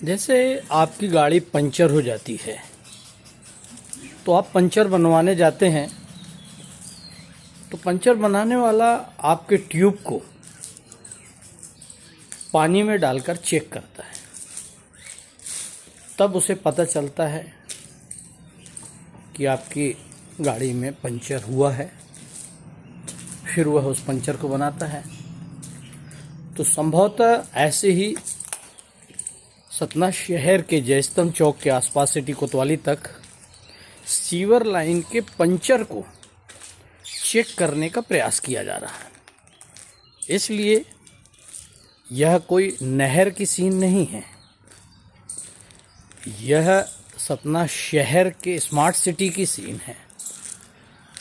जैसे आपकी गाड़ी पंचर हो जाती है तो आप पंचर बनवाने जाते हैं, तो पंचर बनाने वाला आपके ट्यूब को पानी में डालकर चेक करता है। तब उसे पता चलता है कि आपकी गाड़ी में पंचर हुआ है। फिर वह उस पंचर को बनाता है। तो संभवतः ऐसे ही सतना शहर के जयस्तंभ चौक के आसपास सिटी कोतवाली तक सीवर लाइन के पंचर को चेक करने का प्रयास किया जा रहा है। इसलिए यह कोई नहर की सीन नहीं है, यह सतना शहर के स्मार्ट सिटी की सीन है।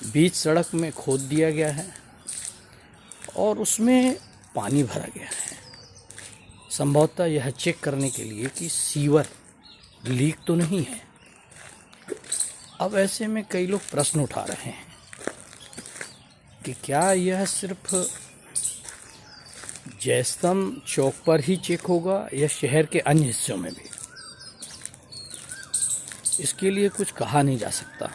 बीच सड़क में खोद दिया गया है और उसमें पानी भरा गया है। संभवतः यह चेक करने के लिए कि सीवर लीक तो नहीं है। अब ऐसे में कई लोग प्रश्न उठा रहे हैं कि क्या यह सिर्फ जयस्तंभ चौक पर ही चेक होगा या शहर के अन्य हिस्सों में भी। इसके लिए कुछ कहा नहीं जा सकता,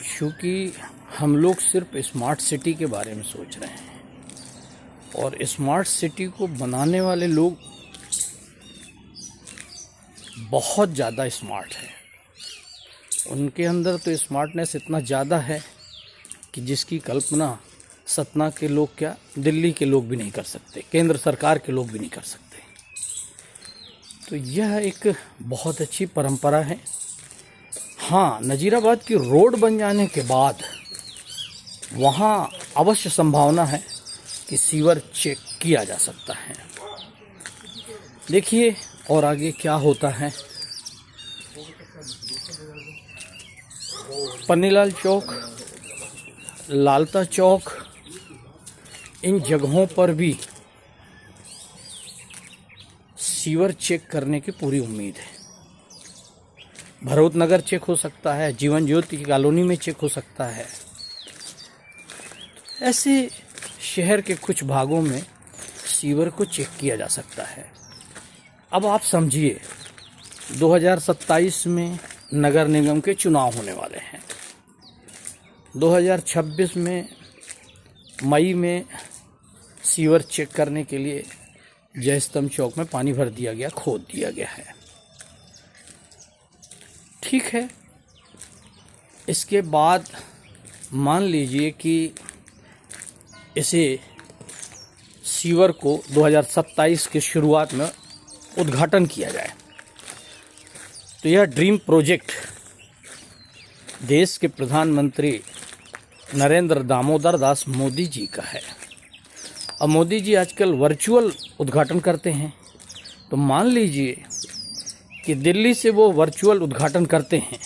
क्योंकि हम लोग सिर्फ स्मार्ट सिटी के बारे में सोच रहे हैं और स्मार्ट सिटी को बनाने वाले लोग बहुत ज़्यादा स्मार्ट हैं। उनके अंदर तो स्मार्टनेस इतना ज़्यादा है कि जिसकी कल्पना सतना के लोग क्या दिल्ली के लोग भी नहीं कर सकते, केंद्र सरकार के लोग भी नहीं कर सकते। तो यह एक बहुत अच्छी परंपरा है। हाँ, नजीराबाद की रोड बन जाने के बाद वहाँ अवश्य संभावना है कि सीवर चेक किया जा सकता है। देखिए और आगे क्या होता है। पन्नीलाल चौक, लालता चौक, इन जगहों पर भी सीवर चेक करने की पूरी उम्मीद है। भरोत नगर चेक हो सकता है, जीवन ज्योति की कॉलोनी में चेक हो सकता है। ऐसे शहर के कुछ भागों में सीवर को चेक किया जा सकता है। अब आप समझिए 2027 में नगर निगम के चुनाव होने वाले हैं। 2026 में मई में सीवर चेक करने के लिए जयस्तंभ चौक में पानी भर दिया गया, खोद दिया गया है। ठीक है, इसके बाद मान लीजिए कि इसे सीवर को 2027 के शुरुआत में उद्घाटन किया जाए, तो यह ड्रीम प्रोजेक्ट देश के प्रधानमंत्री नरेंद्र दामोदर दास मोदी जी का है। अब मोदी जी आजकल वर्चुअल उद्घाटन करते हैं, तो मान लीजिए कि दिल्ली से वो वर्चुअल उद्घाटन करते हैं।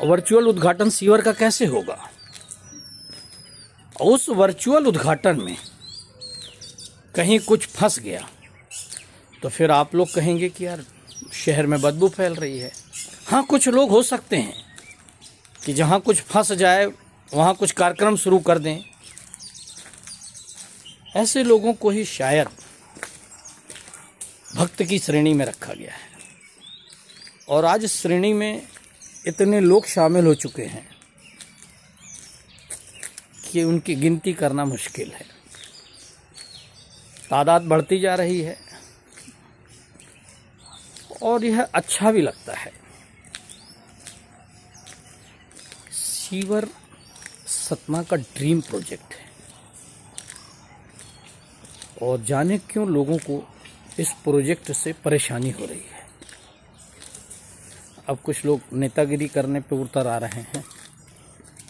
वर्चुअल उद्घाटन सीवर का कैसे होगा? उस वर्चुअल उद्घाटन में कहीं कुछ फंस गया तो फिर आप लोग कहेंगे कि यार शहर में बदबू फैल रही है। हाँ, कुछ लोग हो सकते हैं कि जहाँ कुछ फंस जाए वहाँ कुछ कार्यक्रम शुरू कर दें। ऐसे लोगों को ही शायद भक्त की श्रेणी में रखा गया है और आज इस श्रेणी में इतने लोग शामिल हो चुके हैं कि उनकी गिनती करना मुश्किल है। तादाद बढ़ती जा रही है और यह अच्छा भी लगता है। सीवर सतना का ड्रीम प्रोजेक्ट है और जाने क्यों लोगों को इस प्रोजेक्ट से परेशानी हो रही है। अब कुछ लोग नेतागिरी करने पर उतर आ रहे हैं,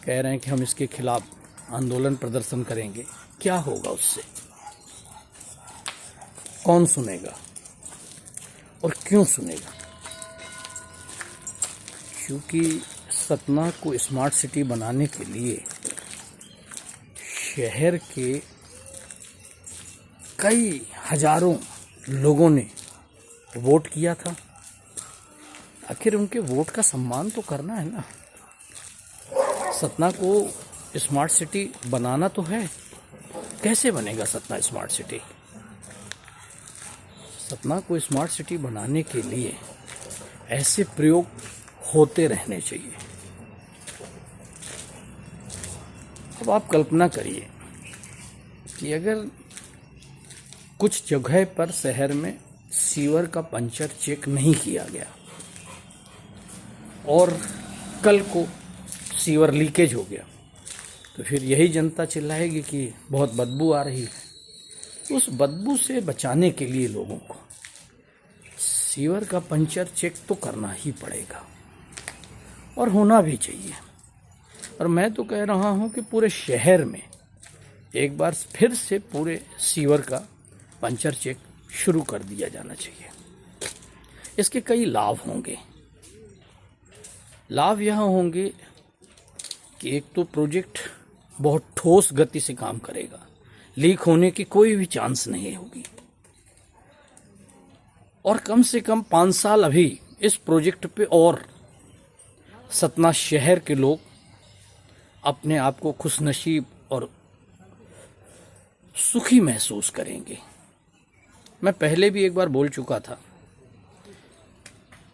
कह रहे हैं कि हम इसके खिलाफ आंदोलन प्रदर्शन करेंगे। क्या होगा उससे? कौन सुनेगा और क्यों सुनेगा? क्योंकि सतना को स्मार्ट सिटी बनाने के लिए शहर के कई हजारों लोगों ने वोट किया था। आखिर उनके वोट का सम्मान तो करना है ना। सतना को स्मार्ट सिटी बनाना तो है। कैसे बनेगा सतना स्मार्ट सिटी? सतना को स्मार्ट सिटी बनाने के लिए ऐसे प्रयोग होते रहने चाहिए। अब आप कल्पना करिए कि अगर कुछ जगह पर शहर में सीवर का पंचर चेक नहीं किया गया और कल को सीवर लीकेज हो गया, तो फिर यही जनता चिल्लाएगी कि बहुत बदबू आ रही है। उस बदबू से बचाने के लिए लोगों को सीवर का पंचर चेक तो करना ही पड़ेगा और होना भी चाहिए। और मैं तो कह रहा हूं कि पूरे शहर में एक बार फिर से पूरे सीवर का पंचर चेक शुरू कर दिया जाना चाहिए। इसके कई लाभ होंगे। लाभ यह होंगे कि एक तो प्रोजेक्ट बहुत ठोस गति से काम करेगा, लीक होने की कोई भी चांस नहीं होगी, और कम से कम 5 साल अभी इस प्रोजेक्ट पे और सतना शहर के लोग अपने आप को खुशनसीब और सुखी महसूस करेंगे। मैं पहले भी एक बार बोल चुका था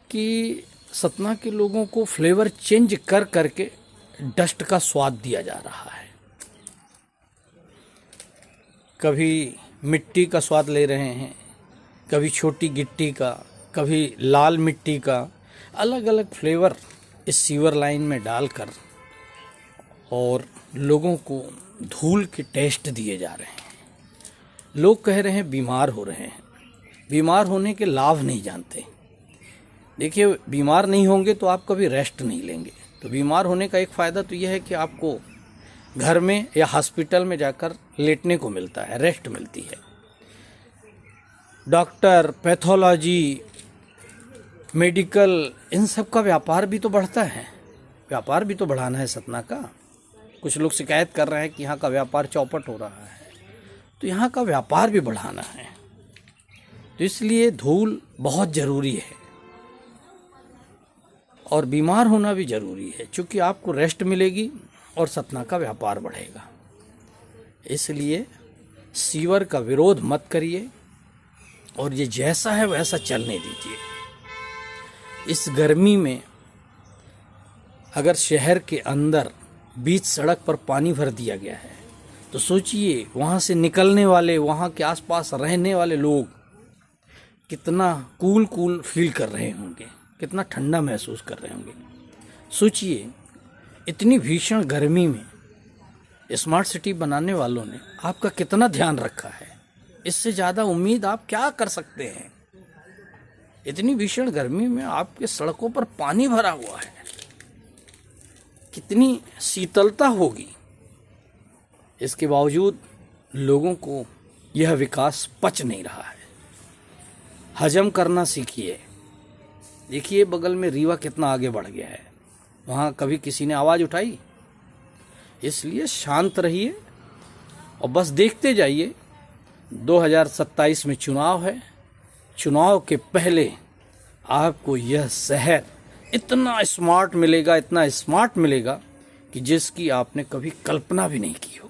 कि सतना के लोगों को फ्लेवर चेंज कर करके डस्ट का स्वाद दिया जा रहा है। कभी मिट्टी का स्वाद ले रहे हैं, कभी छोटी गिट्टी का, कभी लाल मिट्टी का, अलग अलग फ्लेवर इस सीवर लाइन में डालकर और लोगों को धूल के टेस्ट दिए जा रहे हैं। लोग कह रहे हैं बीमार हो रहे हैं, बीमार होने के लाभ नहीं जानते। देखिए, बीमार नहीं होंगे तो आप कभी रेस्ट नहीं लेंगे। तो बीमार होने का एक फ़ायदा तो यह है कि आपको घर में या हॉस्पिटल में जाकर लेटने को मिलता है, रेस्ट मिलती है। डॉक्टर, पैथोलॉजी, मेडिकल, इन सब का व्यापार भी तो बढ़ता है। व्यापार भी तो बढ़ाना है सतना का। कुछ लोग शिकायत कर रहे हैं कि यहाँ का व्यापार चौपट हो रहा है, तो यहाँ का व्यापार भी बढ़ाना है। तो इसलिए धूल बहुत ज़रूरी है और बीमार होना भी ज़रूरी है, क्योंकि आपको रेस्ट मिलेगी और सतना का व्यापार बढ़ेगा। इसलिए सीवर का विरोध मत करिए और ये जैसा है वैसा चलने दीजिए। इस गर्मी में अगर शहर के अंदर बीच सड़क पर पानी भर दिया गया है तो सोचिए वहाँ से निकलने वाले, वहाँ के आसपास रहने वाले लोग कितना कूल फील कर रहे होंगे, कितना ठंडा महसूस कर रहे होंगे। सोचिए इतनी भीषण गर्मी में स्मार्ट सिटी बनाने वालों ने आपका कितना ध्यान रखा है। इससे ज़्यादा उम्मीद आप क्या कर सकते हैं। इतनी भीषण गर्मी में आपके सड़कों पर पानी भरा हुआ है, कितनी शीतलता होगी। इसके बावजूद लोगों को यह विकास पच नहीं रहा है। हजम करना सीखिए। देखिए बगल में रीवा कितना आगे बढ़ गया है, वहाँ कभी किसी ने आवाज़ उठाई। इसलिए शांत रहिए और बस देखते जाइए। 2027 में चुनाव है। चुनाव के पहले आपको यह शहर इतना स्मार्ट मिलेगा, इतना स्मार्ट मिलेगा कि जिसकी आपने कभी कल्पना भी नहीं की हो।